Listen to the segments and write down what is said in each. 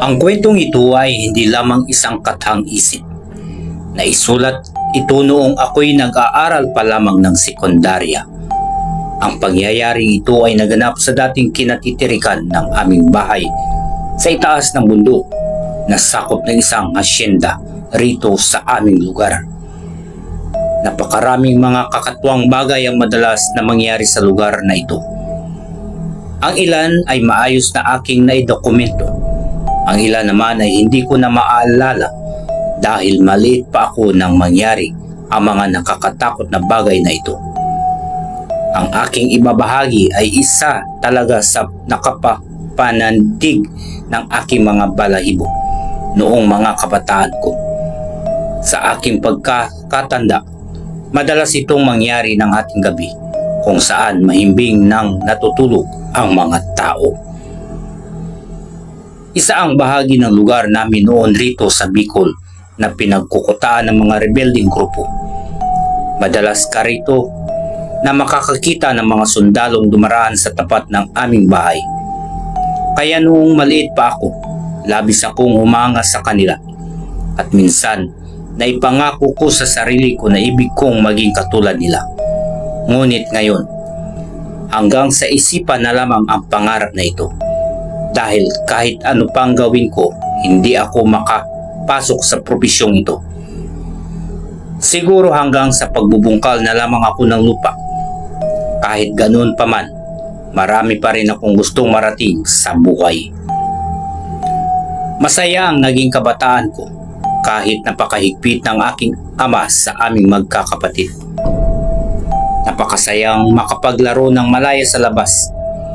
Ang kwentong ito ay hindi lamang isang kathang-isip. Naisulat ito noong ako'y nag-aaral pa lamang ng sekundarya. Ang pangyayaring ito ay naganap sa dating kinatitirikan ng aming bahay sa itaas ng bundok na sakop ng isang hasyenda rito sa aming lugar. Napakaraming mga kakatwang bagay ang madalas na mangyari sa lugar na ito. Ang ilan ay maayos na aking naidokumento. Ang ilan naman ay hindi ko na maaalala dahil maliit pa ako nang mangyari ang mga nakakatakot na bagay na ito. Ang aking ibabahagi ay isa talaga sa nakapapanandig ng aking mga balahibo noong mga kabataan ko. Sa aking pagkakatanda, madalas itong mangyari ng ating gabi kung saan mahimbing nang natutulog ang mga tao. Isa ang bahagi ng lugar namin noon rito sa Bicol na pinagkukutaan ng mga rebelding grupo. Madalas ka rito na makakakita ng mga sundalong dumaraan sa tapat ng aming bahay. Kaya noong maliit pa ako, labis akong humanga sa kanila. At minsan, naipangako ko sa sarili ko na ibig kong maging katulad nila. Ngunit ngayon, hanggang sa isipan na lamang ang pangarap na ito. Dahil kahit ano pang gawin ko, hindi ako makapasok sa probisyong ito. Siguro hanggang sa pagbubungkal na lamang ako ng lupa. Kahit ganoon pa man, marami pa rin akong gustong marating sa buhay. Masaya ang naging kabataan ko kahit napakahigpit ng aking ama sa aming magkakapatid. Napakasayang makapaglaro ng malaya sa labas.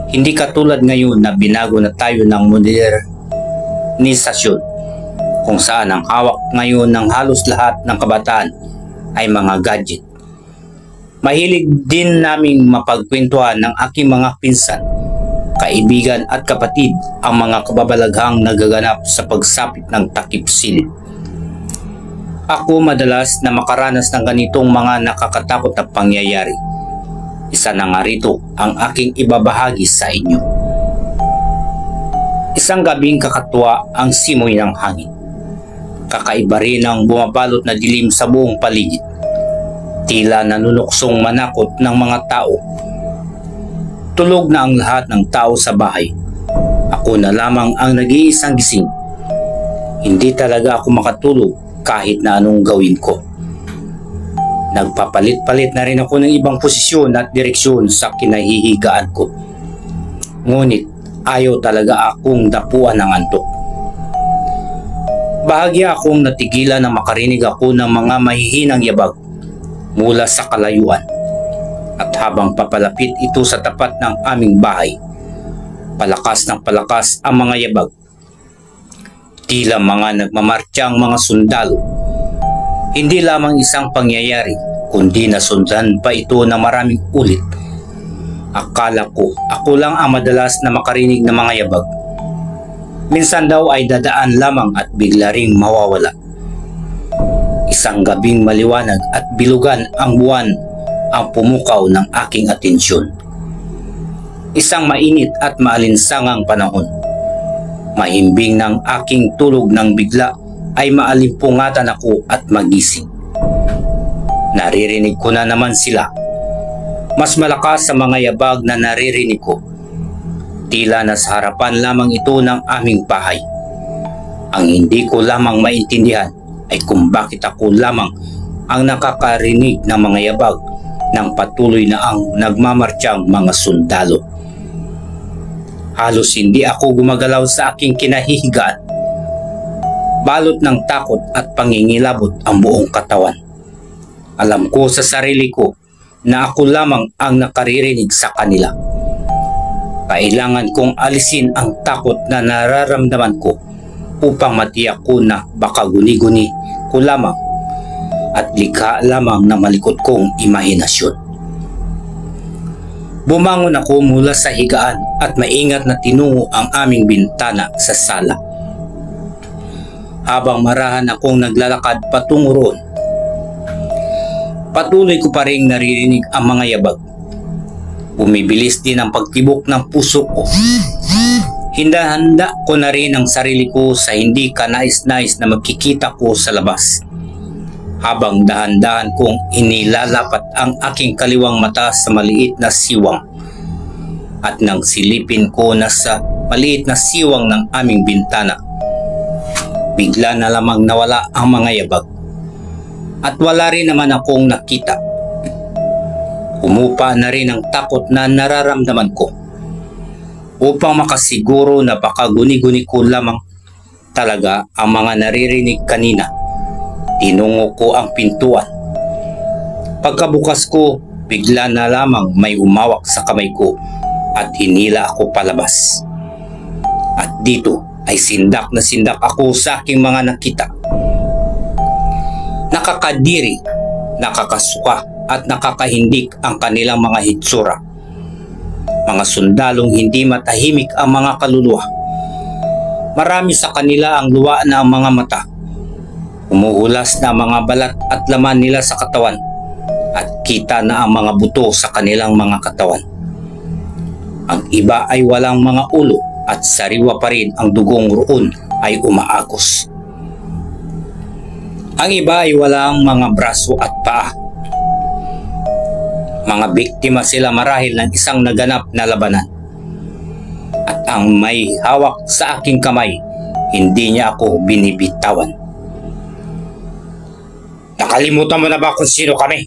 Hindi katulad ngayon na binago na tayo ng modernisasyon kung saan ang hawak ngayon ng halos lahat ng kabataan ay mga gadget. Mahilig din naming mapagkwentuhan ng aking mga pinsan, kaibigan at kapatid ang mga kababalaghang nagaganap sa pagsapit ng takip-silim. Ako madalas na makaranas ng ganitong mga nakakatakot na pangyayari. Isa na nga rito ang aking ibabahagi sa inyo. Isang gabing kakatwa ang simoy ng hangin. Kakaiba rin ang bumabalot na dilim sa buong paligid. Tila nanunuksong manakot ng mga tao. Tulog na ang lahat ng tao sa bahay. Ako na lamang ang nag-iisang gising. Hindi talaga ako makatulog kahit na anong gawin ko. Nagpapalit-palit na rin ako ng ibang posisyon at direksyon sa kinahihigaan ko. Ngunit ayaw talaga akong dapuan ng antok. Bahagya akong natigilan na makarinig ako ng mga mahihinang yabag mula sa kalayuan. At habang papalapit ito sa tapat ng aming bahay, palakas ng palakas ang mga yabag. Tila mga nagmamartiyang mga sundalo. Hindi lamang isang pangyayari, kundi nasundan pa ito ng maraming ulit. Akala ko, ako lang ang madalas na makarinig ng mga yabag. Minsan daw ay dadaan lamang at bigla ring mawawala. Isang gabing maliwanag at bilugan ang buwan ang pumukaw ng aking atensyon. Isang mainit at maalinsangang panahon. Mahimbing ng aking tulog nang bigla ay maalimpungatan ako at magising. Naririnig ko na naman sila. Mas malakas sa mga yabag na naririnig ko. Tila nasa harapan lamang ito ng aming bahay. Ang hindi ko lamang maintindihan ay kung bakit ako lamang ang nakakarinig ng mga yabag ng patuloy na ang nagmamartiyang mga sundalo. Halos hindi ako gumagalaw sa aking kinahihigaan. Balot ng takot at pangingilabot ang buong katawan. Alam ko sa sarili ko na ako lamang ang nakaririnig sa kanila. Kailangan kong alisin ang takot na nararamdaman ko upang matiyak ko na baka guni-guni ko lamang at likha lamang ng malikot kong imahinasyon. Bumangon ako mula sa higaan at maingat na tinungo ang aming bintana sa sala. Habang marahan akong naglalakad patungo roon, patuloy ko pa ring naririnig ang mga yabag. Bumibilis din ang pagtibok ng puso ko. Hinda-handa ko na rin ang sarili ko sa hindi kanais-nais na magkikita ko sa labas. Habang dahan-dahan kong inilalapat ang aking kaliwang mata sa maliit na siwang. At nang silipin ko na sa maliit na siwang ng aming bintana, bigla na lamang nawala ang mga yabag. At wala rin naman akong nakita. Umupa na rin ang takot na nararamdaman ko. Upang makasiguro na baka guni-guni ko lamang talaga ang mga naririnig kanina, tinungo ko ang pintuan. Pagkabukas ko, bigla na lamang may umawak sa kamay ko at hinila ako palabas. At dito ay sindak na sindak ako sa aking mga nakita. Nakakadiri, nakakasuka at nakakahindik ang kanilang mga hitsura. Mga sundalong hindi matahimik ang mga kaluluwa. Marami sa kanila ang luwa na ang mga mata. Umuhulas na ang mga balat at laman nila sa katawan at kita na ang mga buto sa kanilang mga katawan. Ang iba ay walang mga ulo at sariwa pa rin ang dugong roon ay umaagos. Ang iba ay walang mga braso at paa. Mga biktima sila marahil ng isang naganap na labanan. At ang may hawak sa aking kamay, hindi niya ako binibitawan. Nakalimutan mo na ba kung sino kami?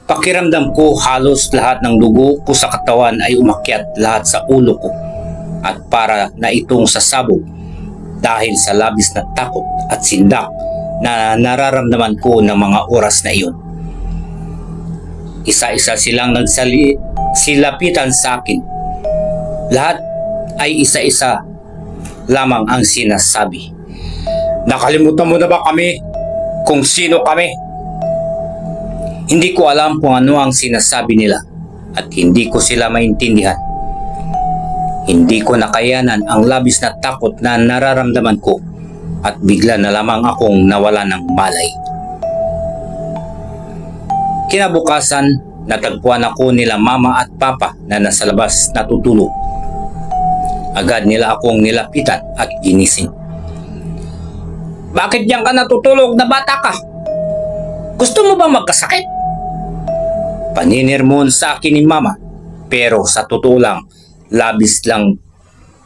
Pakiramdam ko halos lahat ng dugo ko sa katawan ay umakyat lahat sa ulo ko at para na itong sasabog dahil sa labis na takot at sindak na nararamdaman ko ng mga oras na iyon. Isa-isa silang silapitan sa akin. Lahat ay isa-isa lamang ang sinasabi. Nakalimutan mo na ba kami? Kung sino kami? Hindi ko alam kung ano ang sinasabi nila at hindi ko sila maintindihan. Hindi ko nakayanan ang labis na takot na nararamdaman ko at bigla na lamang akong nawala ng malay. Kinabukasan, natagpuan ako nila mama at papa na nasa labas natutulog. Agad nila akong nilapitan at ginising. Bakit diyan ka natutulog na bata ka? Gusto mo bang magkasakit? Paninirmon sa akin ni mama, pero sa totoo lang, labis lang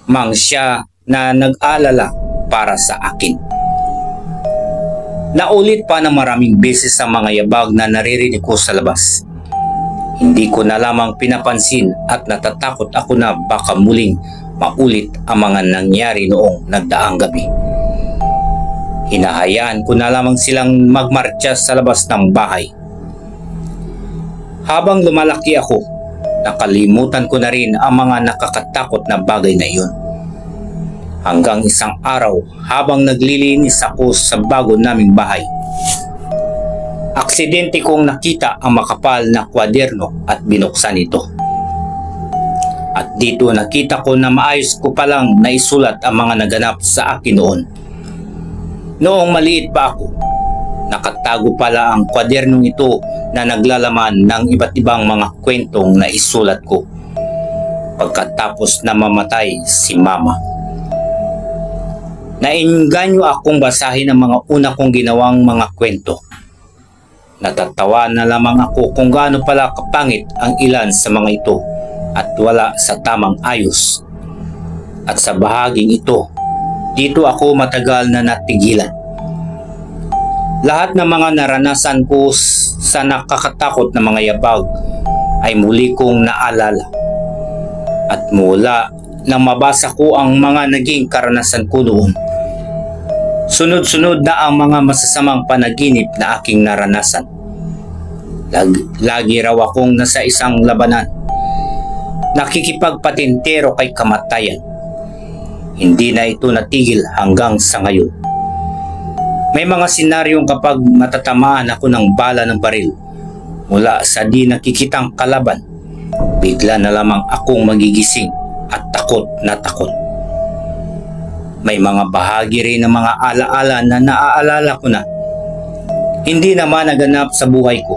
mang siya na nag-alala para sa akin. Naulit pa ng maraming beses ang mga yabag na naririnig ko sa labas. Hindi ko na lamang pinapansin at natatakot ako na baka muling maulit ang mga nangyari noong nagdaang gabi. Hinahayaan ko na lamang silang magmartsa sa labas ng bahay. Habang lumalaki ako, nakalimutan ko na rin ang mga nakakatakot na bagay na iyon. Hanggang isang araw habang naglilinis ako sa bago naming bahay, aksidente kong nakita ang makapal na kwaderno at binuksan ito. At dito nakita ko na maayos ko palang naisulat ang mga naganap sa akin noon. Noong maliit pa ako, nakatago pala ang kwadernong ito na naglalaman ng iba't ibang mga kwentong na isulat ko pagkatapos na mamatay si mama. Nainganyo akong basahin ang mga una kong ginawang mga kwento. Natatawa na lamang ako kung gaano pala kapangit ang ilan sa mga ito at wala sa tamang ayos. At sa bahaging ito, dito ako matagal na natigilan. Lahat ng mga naranasan ko sa nakakatakot na mga yabag ay muli kong naalala. At mula nang mabasa ko ang mga naging karanasan ko noon, sunod-sunod na ang mga masasamang panaginip na aking naranasan. Lagi raw akong nasa isang labanan, nakikipagpatintero kay kamatayan. Hindi na ito natigil hanggang sa ngayon. May mga senaryong kapag matatamaan ako ng bala ng baril mula sa di nakikitang kalaban, bigla na lamang akong magigising at takot na takot. May mga bahagi rin ng mga alaala na naaalala ko na hindi naman naganap sa buhay ko.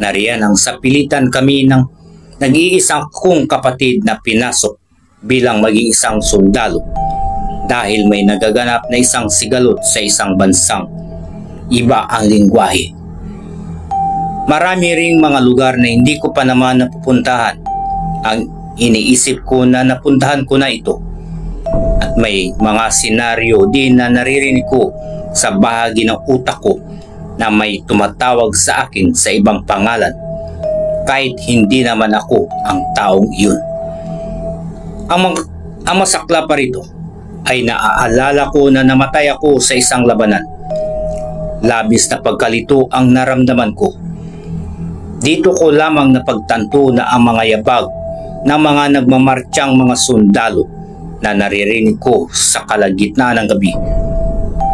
Nariyan ang sapilitan kami ng nag-iisang kong kapatid na pinasok bilang maging isang sundalo dahil may nagaganap na isang sigalot sa isang bansang iba ang lingwahe. Marami ring mga lugar na hindi ko pa naman napupuntahan. Ang iniisip ko na napuntahan ko na ito. At may mga senaryo din na naririnig ko sa bahagi ng utak ko na may tumatawag sa akin sa ibang pangalan kahit hindi naman ako ang taong iyon. Ang masakla pa rito ay naaalala ko na namatay ako sa isang labanan. Labis na pagkalito ang naramdaman ko. Dito ko lamang napagtanto na ang mga yabag ng mga nagmamartsyang mga sundalo na naririnig ko sa kalagitnaan ng gabi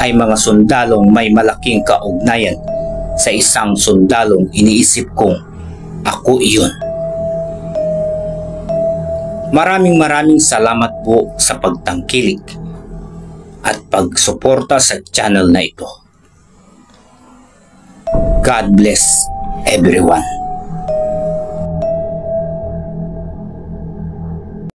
ay mga sundalong may malaking kaugnayan sa isang sundalong iniisip kong ako iyon. Maraming salamat po sa pagtangkilik at pagsuporta sa channel na ito. God bless everyone.